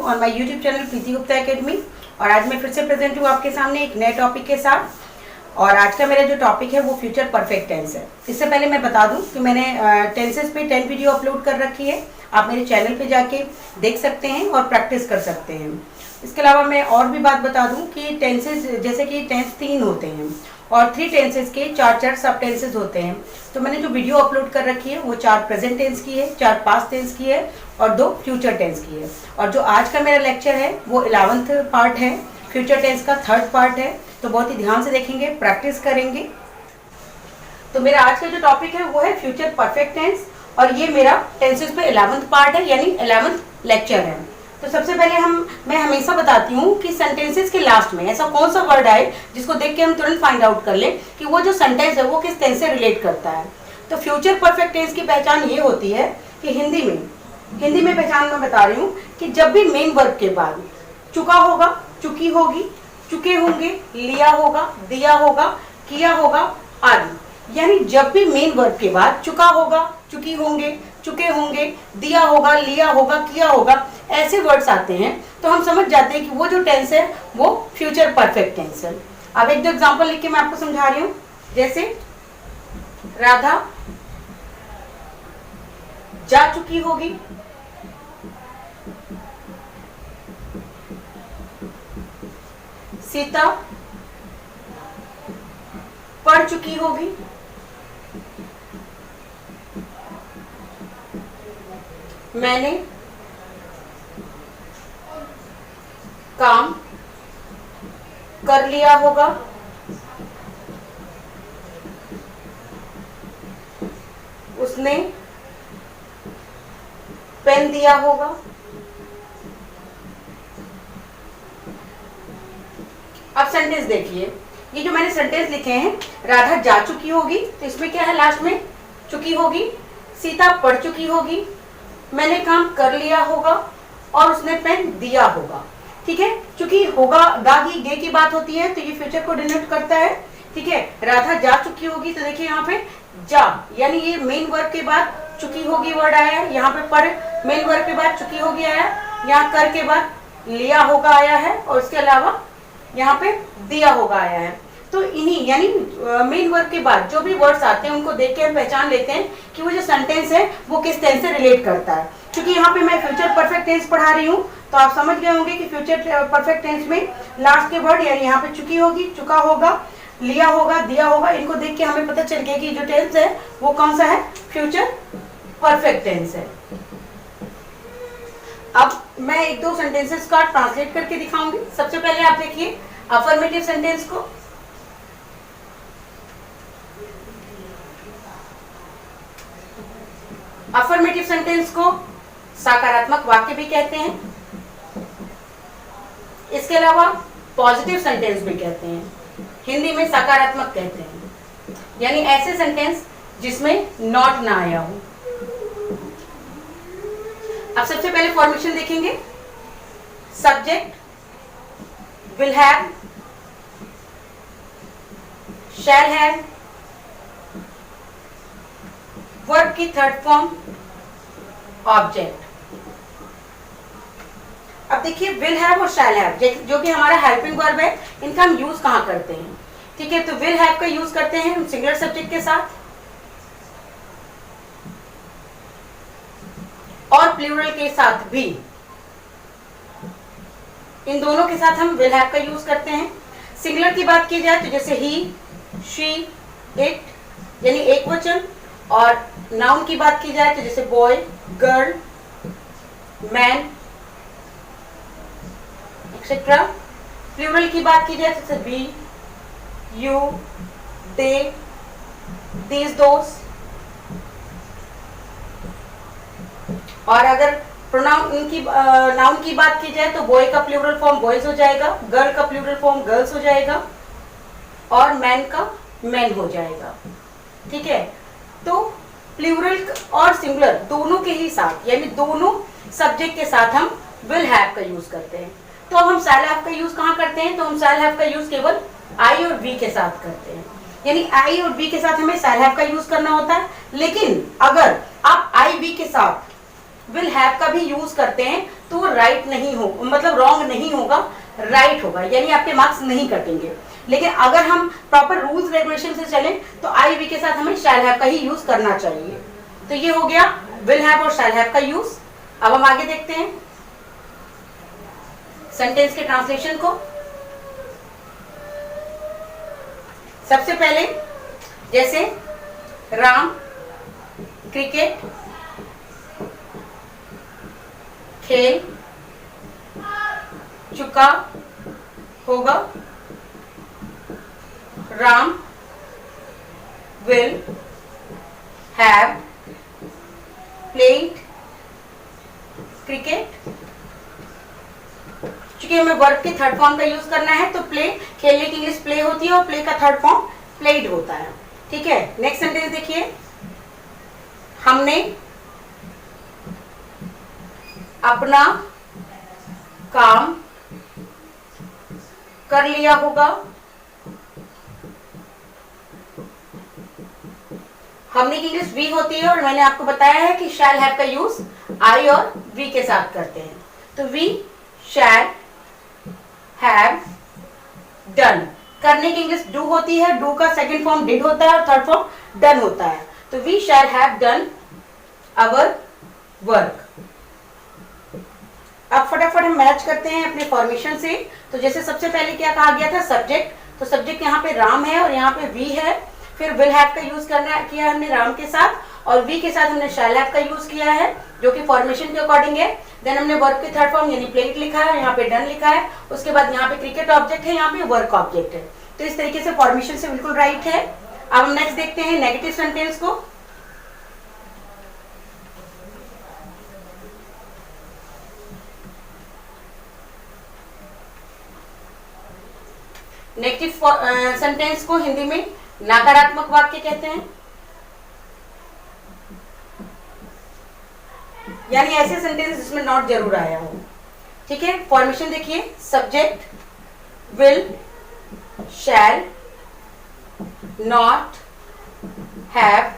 On my YouTube channel Preeti Gupta academy. और आज मैं फिर से प्रेजेंट हूँ आपके सामने एक नए टॉपिक के साथ। और आज का मेरा जो टॉपिक है वो फ्यूचर परफेक्ट टेंस है। इससे पहले मैं बता दूं कि मैंने टेंसेस पे 10 वीडियो अपलोड कर रखी है, आप मेरे चैनल पे जाके देख सकते हैं और प्रैक्टिस कर सकते हैं। इसके अलावा मैं और भी बात बता दूं कि टेंसेस, जैसे कि टेंस 3 होते हैं और 3 टेंसेस के 4 सब टेंसेस होते हैं। तो मैंने जो वीडियो अपलोड कर रखी है वो 4 प्रेजेंट टेंस की है, 4 पास्ट टेंस की है और 2 फ्यूचर टेंस की है। और जो आज का मेरा लेक्चर है वो 11th पार्ट है, फ्यूचर टेंस का 3rd पार्ट है। तो बहुत ही ध्यान से देखेंगे, प्रैक्टिस करेंगे। तो मेरा आज का जो टॉपिक है वो है फ्यूचर परफेक्ट टेंस और ये मेरा टेंसेस पे 11th पार्ट है, यानी 11th लेक्चर है। तो सबसे पहले मैं हमेशा बताती हूँ कि सेंटेंसेस के लास्ट में ऐसा कौन सा वर्ड आए जिसको देख के हम तुरंत फाइंड आउट कर ले कि वो जो सेंटेंस है वो किस टेंस से रिलेट करता है। तो फ्यूचर परफेक्ट टेंस की पहचान ये होती है कि हिंदी में पहचान मैं बता रही हूँ कि जब भी मेन वर्ब के बाद चुका होगा, चुकी होगी, चुके होंगे, लिया होगा, दिया होगा, किया होगा आदि, यानी जब भी मेन वर्ब के बाद चुका होगा, चुकी होंगे, चुके होंगे, दिया होगा, लिया होगा, किया होगा, ऐसे वर्ड्स आते हैं तो हम समझ जाते हैं कि वो जो टेंस है वो फ्यूचर परफेक्ट टेंस है। अब एक दो एग्जांपल लिख के मैं आपको समझा रही हूँ। जैसे राधा जा चुकी होगी, सीता पढ़ चुकी होगी, मैंने काम कर लिया होगा, उसने पेन दिया होगा। अब सेंटेंस देखिए, ये जो मैंने सेंटेंस लिखे हैं, राधा जा चुकी होगी तो इसमें क्या है, लास्ट में चुकी होगी, सीता पढ़ चुकी होगी, मैंने काम कर लिया होगा और उसने पेन दिया होगा। ठीक है, चूंकि होगा गा की गे की बात होती है तो ये फ्यूचर को डिनोट करता है। ठीक है, राधा जा चुकी होगी तो देखिए यहाँ पे जा यानी ये मेन वर्ब के बाद चुकी होगी वर्ड आया है, यहाँ पे पढ़ मेन वर्ब के बाद चुकी होगी आया, यहाँ कर के बाद लिया होगा आया है और उसके अलावा यहाँ पे दिया होगा आया है। तो इन्हीं यानी मेन वर्ब के बाद जो भी वर्ड्स आते हैं उनको देख के हम पहचान लेते हैं कि वो जो सेंटेंस है वो किस टेंस से रिलेट करता है। क्योंकि यहाँ पे मैं फ्यूचर परफेक्ट टेंस पढ़ा रही हूँ तो आप समझ गए होंगे कि फ्यूचर परफेक्ट टेंस में लास्ट के वर्ड यानी यहाँ पे चुकी होगी, चुका होगा, लिया होगा, दिया होगा, इनको देख के हमें पता चल गया कि जो टेंस है वो कौन सा है, फ्यूचर परफेक्ट टेंस है। अब मैं एक दो सेंटेंसेस का ट्रांसलेट करके दिखाऊंगी। सबसे पहले आप देखिए अफर्मेटिव सेंटेंस को। अफर्मेटिव सेंटेंस को सकारात्मक वाक्य भी कहते हैं, इसके अलावा पॉजिटिव सेंटेंस भी कहते हैं, हिंदी में सकारात्मक कहते हैं, यानी ऐसे सेंटेंस जिसमें नॉट ना आया हो। अब सबसे पहले फॉर्मेशन देखेंगे। Subject will have, shall have, verb की 3rd फॉर्म ऑब्जेक्ट। अब देखिए विल हैव और शैल हैव जो कि हमारा हेल्पिंग वर्ब है, इनका हम यूज कहां करते हैं। ठीक है, तो विल हैव का यूज करते हैं हम सिंगुलर सब्जेक्ट के साथ और प्लूरल के साथ भी, इन दोनों के साथ हम विल हैव का यूज करते हैं। सिंगुलर की बात की जाए तो जैसे ही, शी, इट यानी एक वचन, और नाउन की बात की जाए तो जैसे boy, girl, man etcetera. Plural की बात की जाए तो जैसे we, you, they, these, those. और अगर नाउन की बात की जाए तो बॉय का प्लूरल फॉर्म बॉयज हो जाएगा, गर्ल का प्लूरल फॉर्म गर्ल्स हो जाएगा और मैन का मैन हो जाएगा। ठीक है, तो प्लूरल और सिंगुलर दोनों के ही साथ यानी दोनों सब्जेक्ट के साथ हम विल हैव का यूज करते हैं। तो अब हम शैल हैव का यूज कहाँ करते हैं, तो हम शैल हैव का यूज केवल आई और वी के साथ करते हैं, यानी आई और वी के साथ हमें शैल हैव का यूज करना होता है। लेकिन अगर आप आई वी के साथ विल हैव का भी यूज करते हैं तो वो राइट नहीं हो, मतलब रॉन्ग नहीं होगा, राइट होगा, यानी आपके मार्क्स नहीं कटेंगे। लेकिन अगर हम प्रॉपर रूल्स रेगुलेशन से चलें तो आई वी के साथ हमें शैल हैव का ही यूज करना चाहिए। तो ये हो गया विल हैव और शैल हैव का यूज। अब हम आगे देखते हैं सेंटेंस के ट्रांसलेशन को। सबसे पहले जैसे राम क्रिकेट खेल चुका होगा, Ram will have played cricket. चूंकि हमें वर्ब के थर्ड फॉर्म का यूज करना है तो प्ले, खेलने की इंग्लिश प्ले होती है और प्ले का थर्ड फॉर्म प्लेड होता है। ठीक है, नेक्स्ट सेंटेंस देखिए, हमने अपना काम कर लिया होगा, हमने की इंग्लिश वी होती है और मैंने आपको बताया है कि शैल हैव का यूज आई और वी के साथ करते हैं। तो वी शैल हैव डन, करने की इंग्लिश डू होती है, डू का सेकंड फॉर्म डिड होता है और थर्ड फॉर्म डन होता है। तो we shall have done our work. अब फटाफट हम मैच करते हैं अपने फॉर्मेशन से। तो जैसे सबसे पहले क्या कहा गया था, सब्जेक्ट, तो सब्जेक्ट यहाँ पे राम है और यहाँ पे वी है, फिर विल हैव का यूज करना किया हमने राम के साथ और वी के साथ हमने शैल हैव का यूज किया है जो कि फॉर्मेशन के अकॉर्डिंग है। देन हमने वर्ब के थर्ड फॉर्म यानी प्लेड लिखा है, यहाँ पे डन लिखा है, उसके बाद यहाँ पे क्रिकेट ऑब्जेक्ट है, यहाँ पे वर्क ऑब्जेक्ट है। तो इस तरीके से फॉर्मेशन से बिल्कुल राइट है। अब हम नेक्स्ट देखते हैं नेगेटिव सेंटेंस को। नेगेटिव सेंटेंस को हिंदी में नकारात्मक वाक्य कहते हैं, यानी ऐसे सेंटेंस जिसमें नॉट जरूर आया हो। ठीक है, फॉर्मेशन देखिए, subject will shall not have,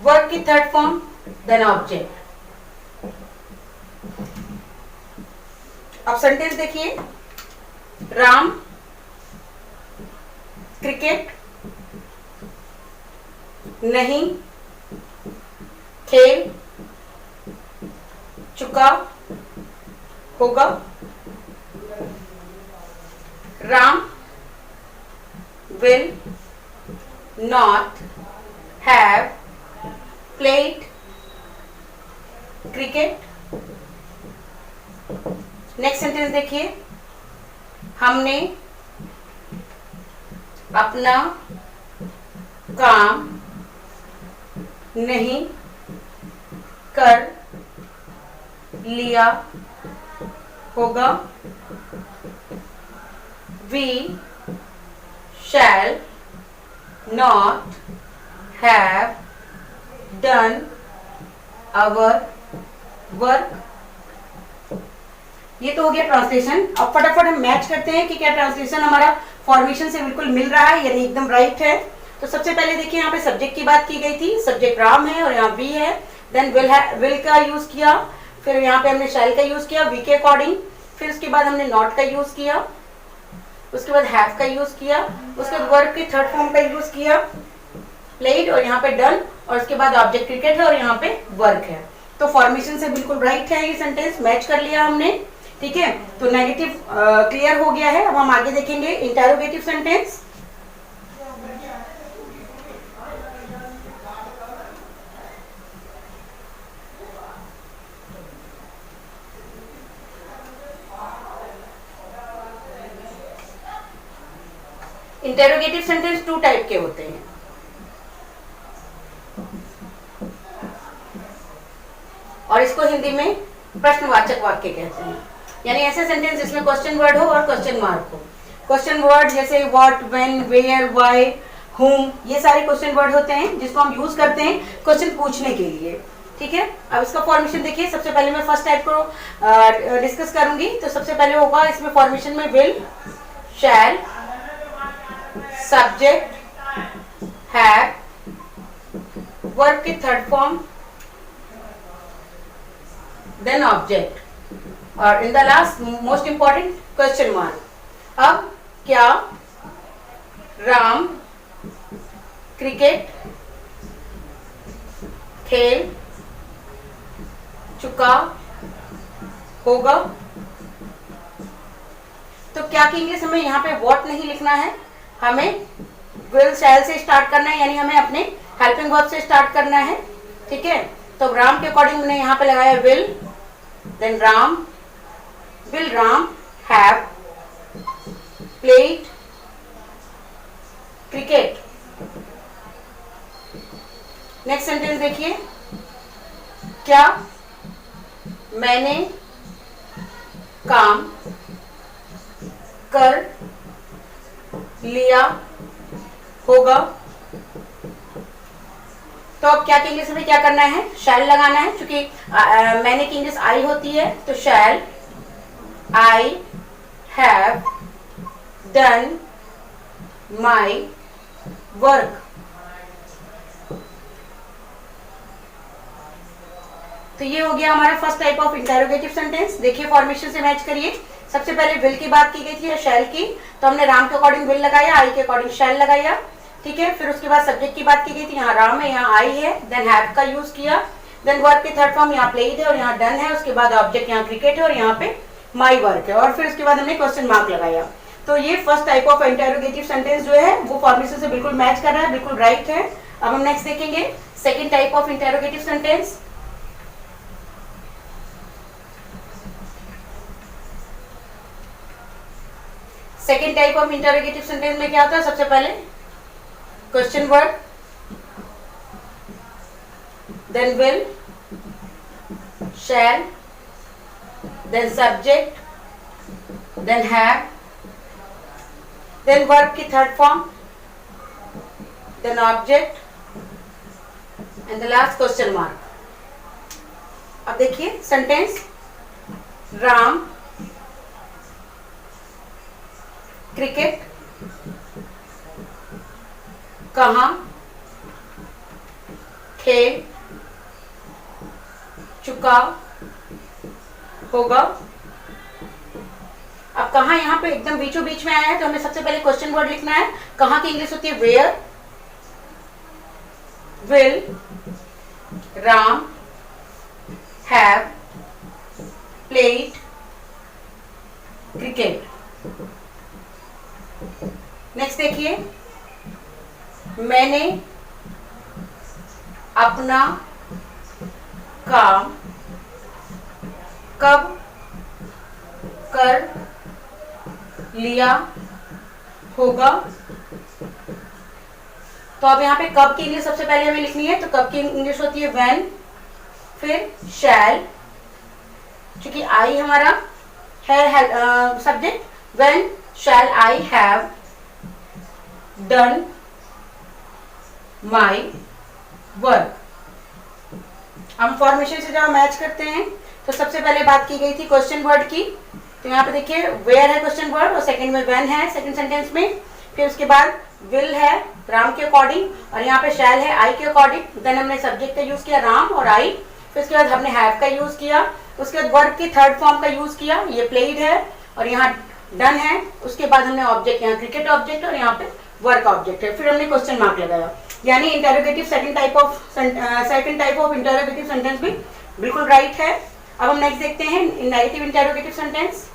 verb की थर्ड फॉर्म देन ऑब्जेक्ट। अब सेंटेंस देखिए, राम क्रिकेट नहीं खेल चुका होगा, Ram will not have played cricket. Next sentence देखिए, हमने अपना काम नहीं कर लिया होगा, we shall not have done our work. ये तो हो गया ट्रांसलेशन। अब फटाफट हम मैच करते हैं कि क्या ट्रांसलेशन हमारा फॉर्मेशन से बिल्कुल मिल रहा है यानी एकदम राइट है। तो सबसे पहले देखिए, यहाँ पे सब्जेक्ट की बात की गई थी, सब्जेक्ट राम है और यहाँ वी है, देन विल का यूज किया, फिर यहाँ पे हमने शैल का यूज किया वी के अकॉर्डिंग, फिर उसके बाद हमने नॉट का यूज किया, उसके बाद हैव का यूज किया, उसके बाद वर्ब के थर्ड फॉर्म का यूज किया प्लेड और यहाँ पे डन, और उसके बाद ऑब्जेक्ट क्रिकेट है और यहाँ पे वर्क है। तो फॉर्मेशन से बिल्कुल राइट है ये सेंटेंस, मैच कर लिया हमने। ठीक है, तो नेगेटिव क्लियर हो गया है। अब हम आगे देखेंगे interrogative sentence. Interrogative sentence two type के होते हैं, और इसको हिंदी में प्रश्नवाचक वाक्य कहते हैं, यानी ऐसे सेंटेंस जिसमें क्वेश्चन वर्ड हो और क्वेश्चन मार्क हो। क्वेश्चन वर्ड जैसे what, when, where, why, whom, ये सारे क्वेश्चन वर्ड होते हैं जिसको हम यूज करते हैं क्वेश्चन पूछने के लिए। ठीक है, अब इसका फॉर्मेशन देखिए। सबसे पहले मैं फर्स्ट टाइप को डिस्कस करूंगी। तो सबसे पहले होगा इसमें फॉर्मेशन में will, shall, subject, have, verb की थर्ड फॉर्म देन ऑब्जेक्ट और in the last most important question mark. अब क्या राम क्रिकेट खेल चुका होगा? तो क्या की इंग्लिश हमें यहाँ पे व्हाट नहीं लिखना है, हमें विल शैल से स्टार्ट करना है, यानी हमें अपने हेल्पिंग वर्ब से स्टार्ट करना है। ठीक है, तो राम के अकॉर्डिंग मैंने यहाँ पे लगाया will, then Ram, will Ram have played cricket. Next sentence देखिए, क्या मैंने काम कर लिया होगा? तो अब क्या की इंग्लिश में क्या करना है, शैल लगाना है, क्योंकि मैंने की इंग्लिश आई होती है, तो shall I have done my work. तो ये हो गया हमारा first type of interrogative sentence. देखिए फॉर्मेशन से मैच करिए। सबसे पहले विल की बात की गई थी या शैल की, तो हमने राम के अकॉर्डिंग विल लगाया, आई के अकॉर्डिंग शैल लगाया। ठीक है, फिर उसके बाद सब्जेक्ट की बात की गई थी, यहाँ राम है, यहाँ आई है, देन हैव का यूज किया, देन वर्क की थर्ड फॉर्म यहाँ प्लेड है और यहाँ डन है, उसके बाद ऑब्जेक्ट यहाँ क्रिकेट है और यहाँ पे माई वर्क है, और फिर उसके बाद हमने क्वेश्चन मार्क लगाया। तो ये first type of interrogative sentence जो है वो फॉर्मेशन से बिल्कुल मैच कर रहा है, बिल्कुल राइट है। अब हम नेक्स्ट देखेंगे second type of interrogative sentence. Second type of interrogative sentence में क्या होता है, सबसे पहले question word, then will, shall, then subject, then have, then verb की third form, then object and the last question mark. अब देखिए सेंटेंस, राम क्रिकेट कहाँ खेल चुका होगा? अब कहाँ यहाँ पे एकदम बीचों बीच में आया है, तो हमें सबसे पहले क्वेश्चन वर्ड लिखना है। कहाँ की इंग्लिश होती है where, will Ram have played cricket. Next देखिए, मैंने अपना काम कब कर लिया होगा? तो अब यहाँ पे कब की इंग्लिश सबसे पहले हमें लिखनी है, तो कब की इंग्लिश होती है व्हेन, फिर शैल, क्योंकि आई हमारा है subject, when shall I have done my work. हम फॉर्मेशन से जब मैच करते हैं तो सबसे पहले बात की गई थी क्वेश्चन वर्ड की, तो यहाँ पे देखिए वेयर है क्वेश्चन वर्ड और सेकंड में व्हेन है सेकंड सेंटेंस में, फिर उसके बाद विल है राम के अकॉर्डिंग और यहाँ पे शैल है आई के अकॉर्डिंग, देन हमने सब्जेक्ट का यूज किया राम और आई, फिर उसके बाद हमने हैव का यूज किया, उसके बाद वर्ब की थर्ड फॉर्म का यूज किया, ये प्लेड है और यहाँ डन है, उसके बाद हमने ऑब्जेक्ट यहाँ क्रिकेट ऑब्जेक्ट और यहाँ पे वर्क ऑब्जेक्ट है, फिर हमने क्वेश्चन मार्क लगाया। यानी interrogative second type of interrogative sentence भी बिल्कुल राइट है। अब हम नेक्स्ट देखते हैं negative interrogative sentence.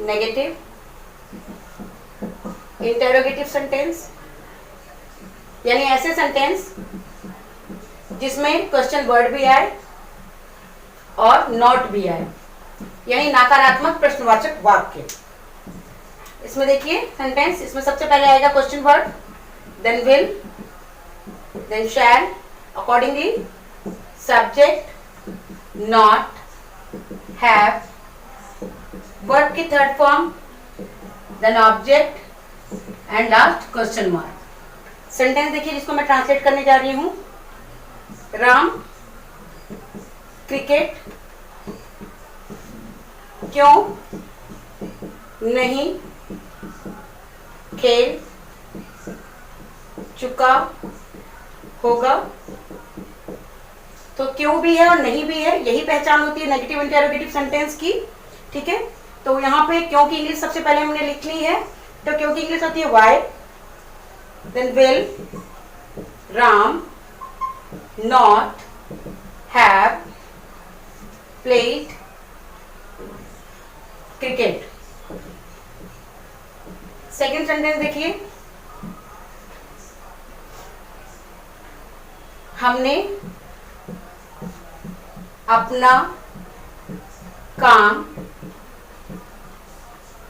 Negative interrogative sentence यानी ऐसे सेंटेंस जिसमें क्वेश्चन वर्ड भी आए और नॉट भी आए, यानी नकारात्मक प्रश्नवाचक वाक्य। इसमें देखिए सेंटेंस, इसमें सबसे पहले आएगा question word, then will, then shall, accordingly subject, not, have, verb की third form, then object and last question mark. Sentence देखिए जिसको मैं ट्रांसलेट करने जा रही हूं, राम क्रिकेट क्यों नहीं खेल चुका होगा। तो क्यों भी है और नहीं भी है, यही पहचान होती है नेगेटिव इंटरोगेटिव सेंटेंस की। ठीक है, तो यहाँ पे क्यों की इंग्लिश सबसे पहले हमने लिखनी है। तो क्यों की इंग्लिश होती है why, then will Ram not have played cricket. Second sentence देखिए, हमने अपना काम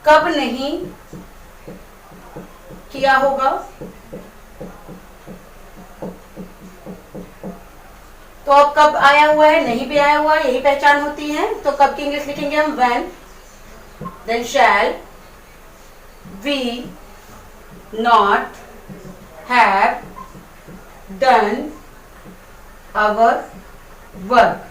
कब नहीं किया होगा। तो अब कब आया हुआ है, नहीं भी आया हुआ है, यही पहचान होती है। तो कब की इंग्लिश लिखेंगे हम when, then shall we not have done our work।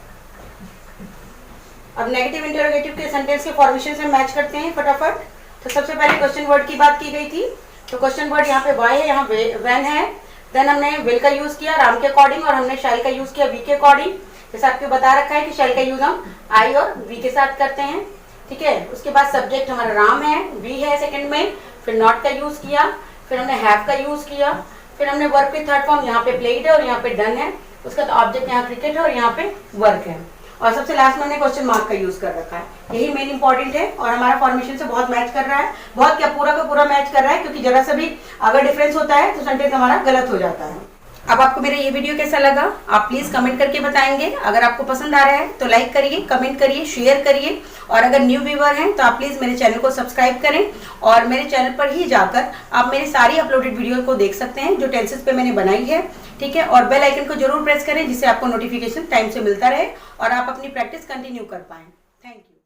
अब नेगेटिव इंटरोगेटिव के सेंटेंस के फॉर्मेशन से मैच करते हैं फटाफट। तो सबसे पहले क्वेश्चन वर्ड की बात की गई थी। तो क्वेश्चन वर्ड यहाँ पे वाई है, यहाँ व्हेन है, देन हमने विल का यूज किया राम के अकॉर्डिंग और हमने शैल का यूज किया वी के अकॉर्डिंग। जैसे आपको बता रखा है कि शैल का यूज हम आई और वी के साथ करते हैं। ठीक है, उसके बाद सब्जेक्ट हमारा राम है, वी है सेकंड में, फिर नॉट का यूज किया, फिर हमने हैव का यूज किया, फिर हमने वर्क के थर्ड फॉर्म यहाँ पे प्लेड है और यहाँ पे डन है, उसका तो ऑब्जेक्ट यहाँ क्रिकेट है और यहाँ पे वर्क है, और सबसे लास्ट में हमने क्वेश्चन मार्क का यूज कर रखा है। यही मेन इंपॉर्टेंट है और हमारा फॉर्मेशन से बहुत मैच कर रहा है, बहुत क्या पूरा का पूरा मैच कर रहा है, क्योंकि जरा सा भी अगर डिफरेंस होता है तो सेंटेंस हमारा गलत हो जाता है। अब आपको मेरा ये वीडियो कैसा लगा आप प्लीज कमेंट करके बताएंगे। अगर आपको पसंद आ रहा है तो लाइक करिए, कमेंट करिए, शेयर करिए, और अगर न्यू व्यूअर हैं तो आप प्लीज मेरे चैनल को सब्सक्राइब करें और मेरे चैनल पर ही जाकर आप मेरी सारी अपलोडेड वीडियो को देख सकते हैं जो टेंसेस पे मैंने बनाई है। ठीक है, और बेल आइकन को जरूर प्रेस करें जिससे आपको नोटिफिकेशन टाइम से मिलता रहे और आप अपनी प्रैक्टिस कंटिन्यू कर पाएं। Thank you.